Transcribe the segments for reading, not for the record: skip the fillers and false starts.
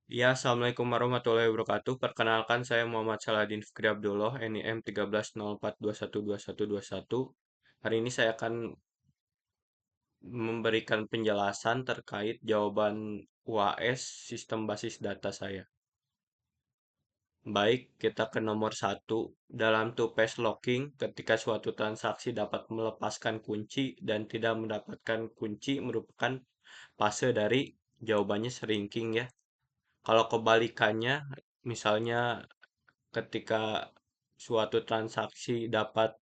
Ya, Assalamualaikum warahmatullahi wabarakatuh. Perkenalkan, saya Muhammad Saladin Fikri Abdullah, NIM 1304212121. Hari ini saya akan memberikan penjelasan terkait jawaban UAS sistem basis data saya. Baik, kita ke nomor satu. Dalam two-phase locking, ketika suatu transaksi dapat melepaskan kunci dan tidak mendapatkan kunci merupakan fase dari jawabannya shrinking ya. Kalau kebalikannya, misalnya ketika suatu transaksi dapat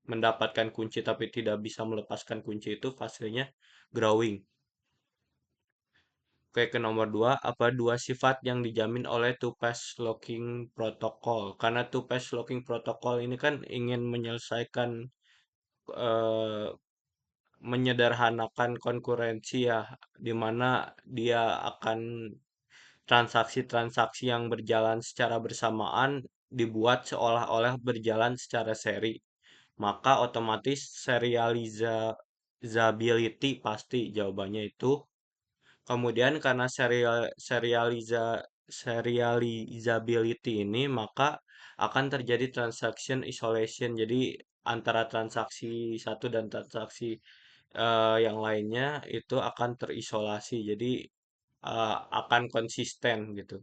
mendapatkan kunci tapi tidak bisa melepaskan kunci itu fasenya growing. Oke, ke nomor dua, apa dua sifat yang dijamin oleh two-phase locking protocol? Karena two-phase locking protocol ini kan ingin menyelesaikan eh, menyederhanakan konkurensi ya, di mana dia akan transaksi-transaksi yang berjalan secara bersamaan dibuat seolah-olah berjalan secara seri. Maka otomatis serializability pasti jawabannya itu. Kemudian karena serializability ini maka akan terjadi transaction isolation. Jadi antara transaksi satu dan transaksi yang lainnya itu akan terisolasi. Jadi akan konsisten gitu.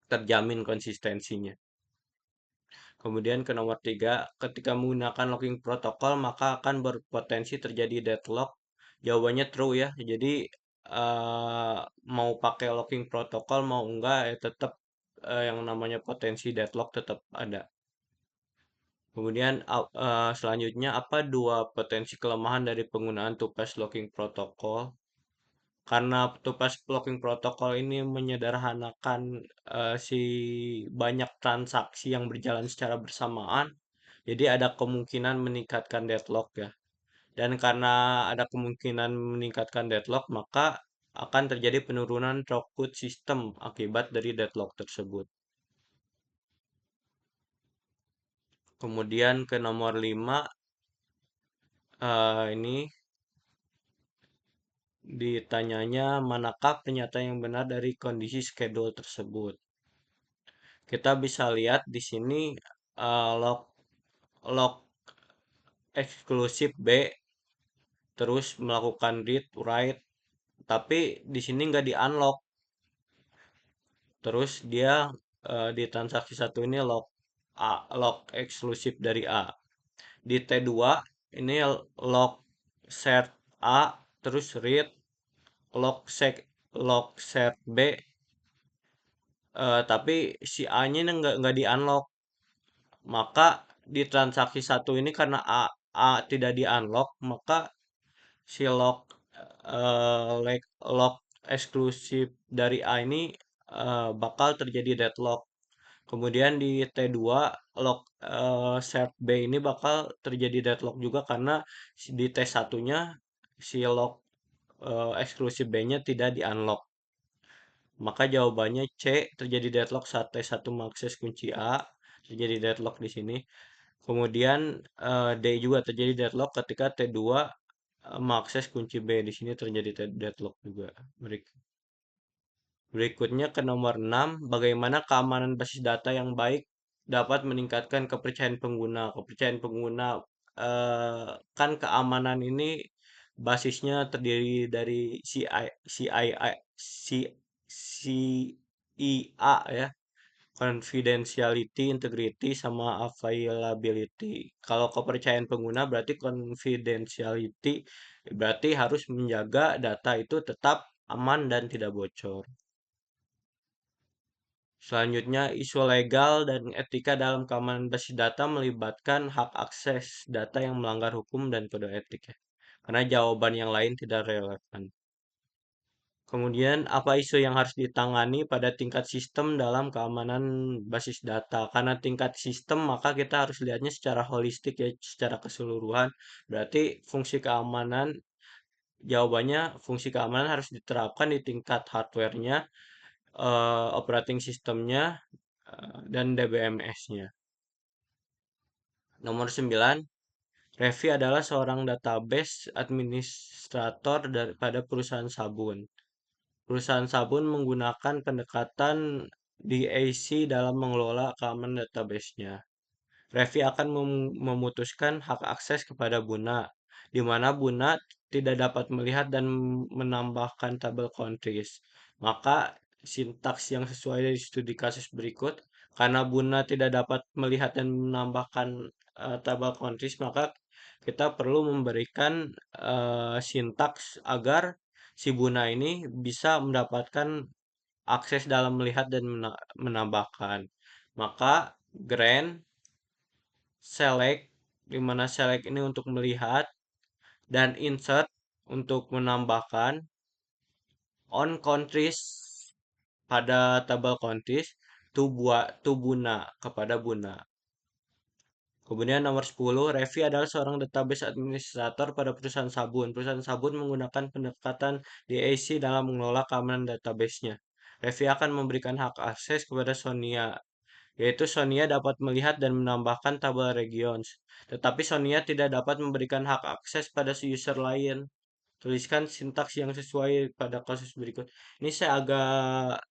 Terjamin konsistensinya. Kemudian ke nomor tiga, ketika menggunakan locking protokol maka akan berpotensi terjadi deadlock. Jawabannya true ya. Jadi eh, mau pakai locking protokol mau enggak ya tetap yang namanya potensi deadlock tetap ada. Kemudian selanjutnya apa dua potensi kelemahan dari penggunaan two-phase locking protocol? Karena two-phase locking protocol ini menyederhanakan si banyak transaksi yang berjalan secara bersamaan, jadi ada kemungkinan meningkatkan deadlock ya. Dan karena ada kemungkinan meningkatkan deadlock, maka akan terjadi penurunan throughput sistem akibat dari deadlock tersebut. Kemudian ke nomor 5, ini ditanyanya manakah pernyataan yang benar dari kondisi schedule tersebut. Kita bisa lihat di sini log log eksklusif B terus melakukan read write tapi di sini nggak di unlock, terus dia di transaksi satu ini log eksklusif dari A, di T2 ini log set A terus read log set B, tapi si A nya ini nggak di unlock. Maka di transaksi satu ini karena A tidak di unlock maka si log eksklusif dari A ini bakal terjadi deadlock. Kemudian di T2 log set B ini bakal terjadi deadlock juga karena di T1-nya si log eksklusif B-nya tidak di unlock. Maka jawabannya C, terjadi deadlock saat T1 mengakses kunci A, terjadi deadlock di sini. Kemudian D juga terjadi deadlock ketika T2 mengakses kunci B. Di sini terjadi deadlock juga. Berikutnya ke nomor 6, bagaimana keamanan basis data yang baik dapat meningkatkan kepercayaan pengguna. Kepercayaan pengguna kan keamanan ini basisnya terdiri dari CIA ya, confidentiality, integrity, sama availability. Kalau kepercayaan pengguna berarti confidentiality, berarti harus menjaga data itu tetap aman dan tidak bocor. Selanjutnya, isu legal dan etika dalam keamanan basis data melibatkan hak akses data yang melanggar hukum dan kode etik ya. Karena jawaban yang lain tidak relevan. Kemudian, apa isu yang harus ditangani pada tingkat sistem dalam keamanan basis data? Karena tingkat sistem, maka kita harus lihatnya secara holistik ya, secara keseluruhan. Berarti fungsi keamanan, jawabannya fungsi keamanan harus diterapkan di tingkat hardware-nya, operating sistemnya, dan DBMS-nya. Nomor 9, Revi adalah seorang database administrator pada perusahaan sabun. Perusahaan sabun menggunakan pendekatan DAC dalam mengelola keamanan database-nya. Revi akan memutuskan hak akses kepada Buna, di mana Buna tidak dapat melihat dan menambahkan tabel countries. Maka sintaks yang sesuai dari studi kasus berikut, karena Buna tidak dapat melihat dan menambahkan tabel countries, maka kita perlu memberikan sintaks agar si Buna ini bisa mendapatkan akses dalam melihat dan menambahkan. Maka grant select, di mana select ini untuk melihat, dan insert untuk menambahkan, on countries pada tabel countries, to Buna kepada Buna. Kemudian nomor 10, Revi adalah seorang database administrator pada perusahaan sabun. Perusahaan sabun menggunakan pendekatan DAC dalam mengelola keamanan database-nya. Revi akan memberikan hak akses kepada Sonia, yaitu Sonia dapat melihat dan menambahkan tabel regions. Tetapi Sonia tidak dapat memberikan hak akses pada si user lain. Tuliskan sintaks yang sesuai pada kasus berikut. Ini saya agak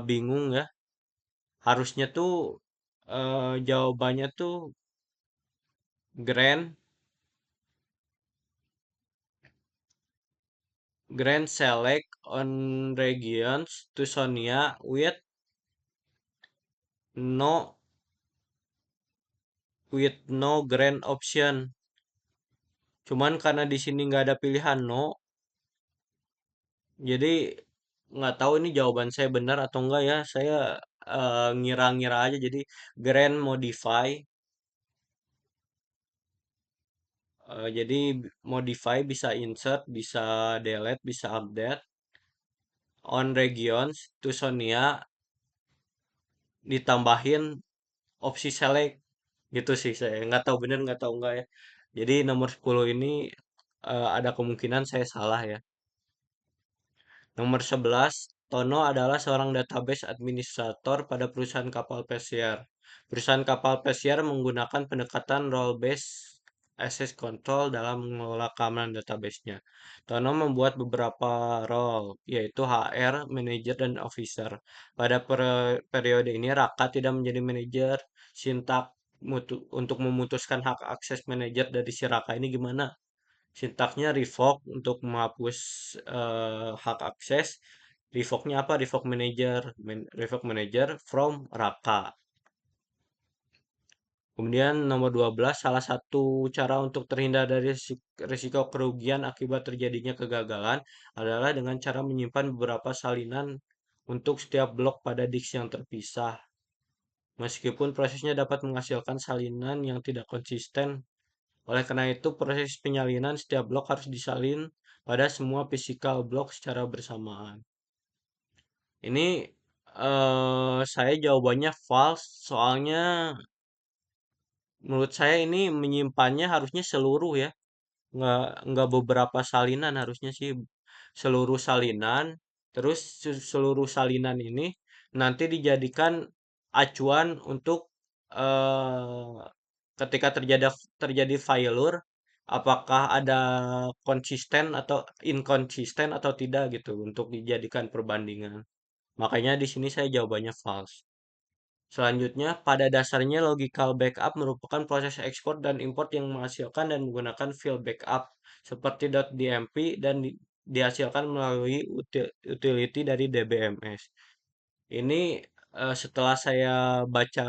bingung ya. Harusnya tuh jawabannya tuh grand grand select on regions to Sonia no with no grand option. Cuman karena di sini nggak ada pilihan no, jadi nggak tahu ini jawaban saya benar atau enggak ya. Saya ngira-ngira aja. Jadi grand modify. Jadi modify bisa insert, bisa delete, bisa update. On regions to Sonia ditambahin opsi select. Gitu sih, saya nggak tahu bener nggak tahu enggak ya. Jadi nomor 10 ini ada kemungkinan saya salah ya. Nomor 11, Tono adalah seorang database administrator pada perusahaan kapal pesiar. Perusahaan kapal pesiar menggunakan pendekatan role-based access control dalam mengelola keamanan database-nya. Tono membuat beberapa role, yaitu HR, manager, dan officer. Pada periode ini, Raka tidak menjadi manajer. Sintak untuk memutuskan hak akses manajer dari si Raka ini gimana? Sintaksnya revoke untuk menghapus hak akses. Revoke-nya apa? Revoke manager. Revoke manager from Raka. Kemudian nomor 12, salah satu cara untuk terhindar dari risiko kerugian akibat terjadinya kegagalan adalah dengan cara menyimpan beberapa salinan untuk setiap blok pada disk yang terpisah. Meskipun prosesnya dapat menghasilkan salinan yang tidak konsisten, oleh karena itu, proses penyalinan setiap blok harus disalin pada semua physical blok secara bersamaan. Ini saya jawabannya false, soalnya menurut saya ini menyimpannya harusnya seluruh ya, nggak beberapa salinan harusnya sih seluruh salinan. Terus seluruh salinan ini nanti dijadikan acuan untuk eh, ketika terjadi terjadi failure, apakah ada konsisten atau inkonsisten atau tidak gitu untuk dijadikan perbandingan. Makanya di sini saya jawabannya false. Selanjutnya, pada dasarnya logical backup merupakan proses ekspor dan import yang menghasilkan dan menggunakan file backup seperti .dmp dan dihasilkan melalui utility dari DBMS. Ini setelah saya baca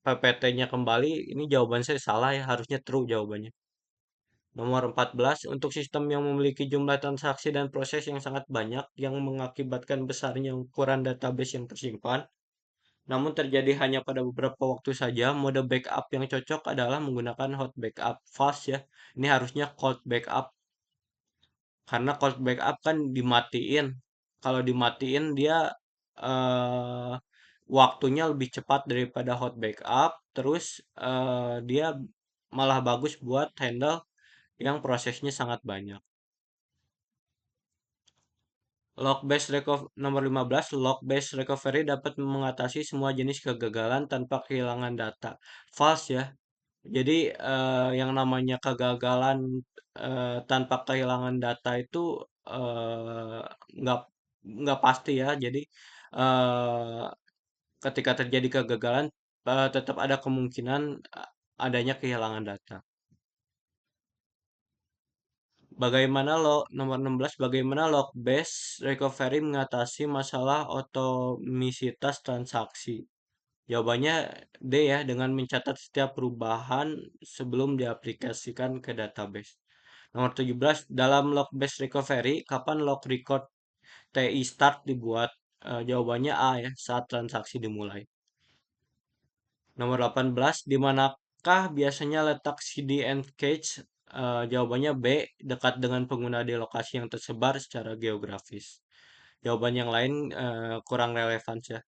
PPT-nya kembali, ini jawaban saya salah ya, harusnya true jawabannya. Nomor 14, untuk sistem yang memiliki jumlah transaksi dan proses yang sangat banyak yang mengakibatkan besarnya ukuran database yang tersimpan, namun terjadi hanya pada beberapa waktu saja, mode backup yang cocok adalah menggunakan hot backup. Fast ya, ini harusnya cold backup, karena cold backup kan dimatiin. Kalau dimatiin dia eh, waktunya lebih cepat daripada hot backup, terus dia malah bagus buat handle yang prosesnya sangat banyak. Nomor 15, log based recovery dapat mengatasi semua jenis kegagalan tanpa kehilangan data. False ya. Jadi yang namanya kegagalan tanpa kehilangan data itu eee, nggak nggak pasti ya. Jadi, eee, ketika terjadi kegagalan, tetap ada kemungkinan adanya kehilangan data. Nomor 16, bagaimana log based recovery mengatasi masalah otomisitas transaksi? Jawabannya D ya, dengan mencatat setiap perubahan sebelum diaplikasikan ke database. Nomor 17, dalam log based recovery, kapan log record TI start dibuat? Jawabannya A ya, saat transaksi dimulai. Nomor 18, di manakah biasanya letak CDN cache? Jawabannya B, dekat dengan pengguna di lokasi yang tersebar secara geografis. Jawaban yang lain kurang relevan ya.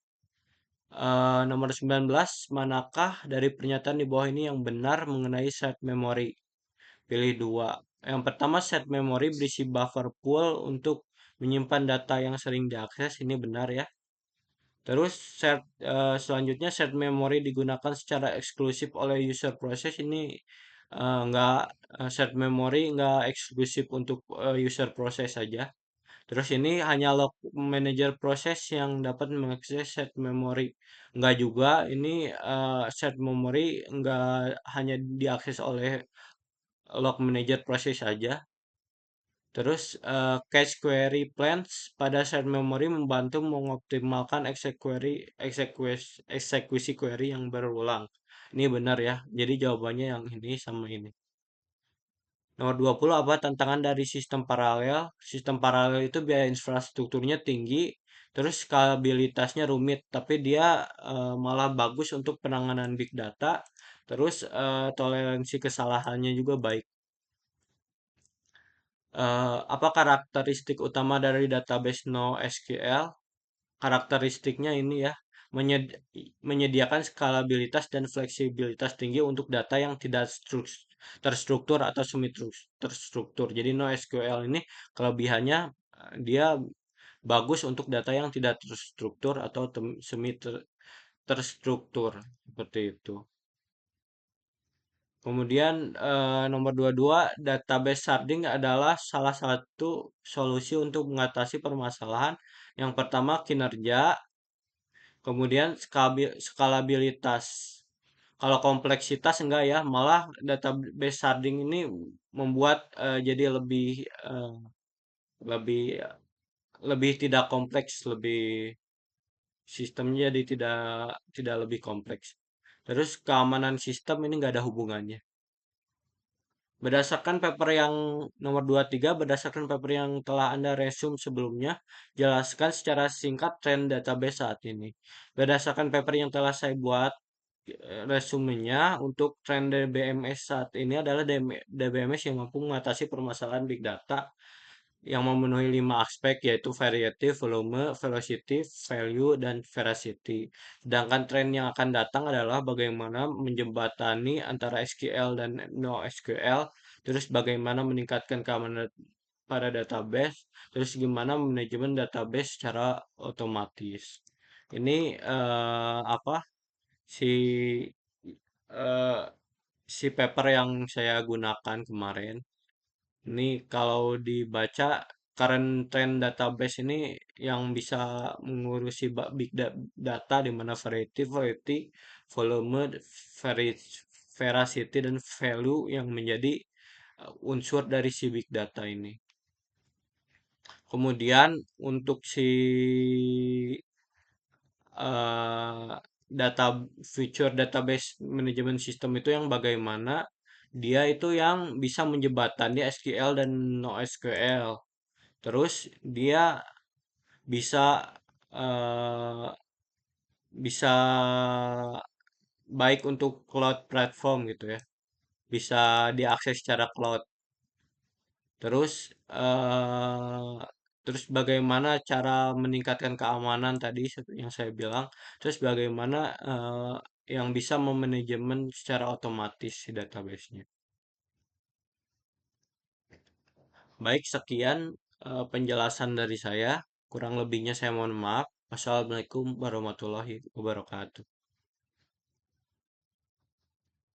Nomor 19, manakah dari pernyataan di bawah ini yang benar mengenai shared memory? Pilih dua. Yang pertama, shared memory berisi buffer pool untuk menyimpan data yang sering diakses. Ini benar ya. Terus selanjutnya shared memory digunakan secara eksklusif oleh user process. Ini nggak shared memory nggak eksklusif untuk user process saja. Terus ini hanya log manager proses yang dapat mengakses shared memory. Enggak juga, ini shared memory enggak hanya diakses oleh log manager proses saja. Terus cache query plans pada shared memory membantu mengoptimalkan eksekusi query yang berulang. Ini benar ya. Jadi jawabannya yang ini sama ini. Nomor 20, apa tantangan dari sistem paralel? Sistem paralel itu biaya infrastrukturnya tinggi, terus skalabilitasnya rumit, tapi dia malah bagus untuk penanganan big data, terus toleransi kesalahannya juga baik. Apa karakteristik utama dari database NoSQL? Karakteristiknya ini ya, menyediakan skalabilitas dan fleksibilitas tinggi untuk data yang tidak terstruktur atau semi terstruktur. Jadi NoSQL ini kelebihannya dia bagus untuk data yang tidak terstruktur atau semi terstruktur seperti itu. Kemudian nomor 22, database sharding adalah salah satu solusi untuk mengatasi permasalahan. Yang pertama kinerja, kemudian skalabilitas. Kalau kompleksitas enggak ya, malah database sharding ini membuat jadi lebih lebih tidak kompleks, lebih sistemnya jadi tidak lebih kompleks. Terus keamanan sistem ini enggak ada hubungannya. Berdasarkan paper yang nomor 23, berdasarkan paper yang telah Anda resume sebelumnya, jelaskan secara singkat tren database saat ini. Berdasarkan paper yang telah saya buat, resumenya untuk tren DBMS saat ini adalah DBMS yang mampu mengatasi permasalahan big data yang memenuhi 5 aspek yaitu variety, volume, velocity, value, dan veracity. Sedangkan tren yang akan datang adalah bagaimana menjembatani antara SQL dan NoSQL, terus bagaimana meningkatkan keamanan pada database, terus gimana manajemen database secara otomatis. Ini apa si eh, si paper yang saya gunakan kemarin. Ini kalau dibaca current trend database ini yang bisa mengurusi data di mana variety, volume, veracity, dan value yang menjadi unsur dari si big data ini. Kemudian untuk si eh, data feature database management system itu yang bagaimana dia itu yang bisa menjembatani SQL dan NoSQL. Terus dia bisa eh, bisa baik untuk cloud platform gitu ya. Bisa diakses secara cloud. Terus eh, terus bagaimana cara meningkatkan keamanan tadi yang saya bilang. Terus bagaimana yang bisa memanajemen secara otomatis si database-nya. Baik, sekian penjelasan dari saya. Kurang lebihnya saya mohon maaf. Wassalamualaikum warahmatullahi wabarakatuh.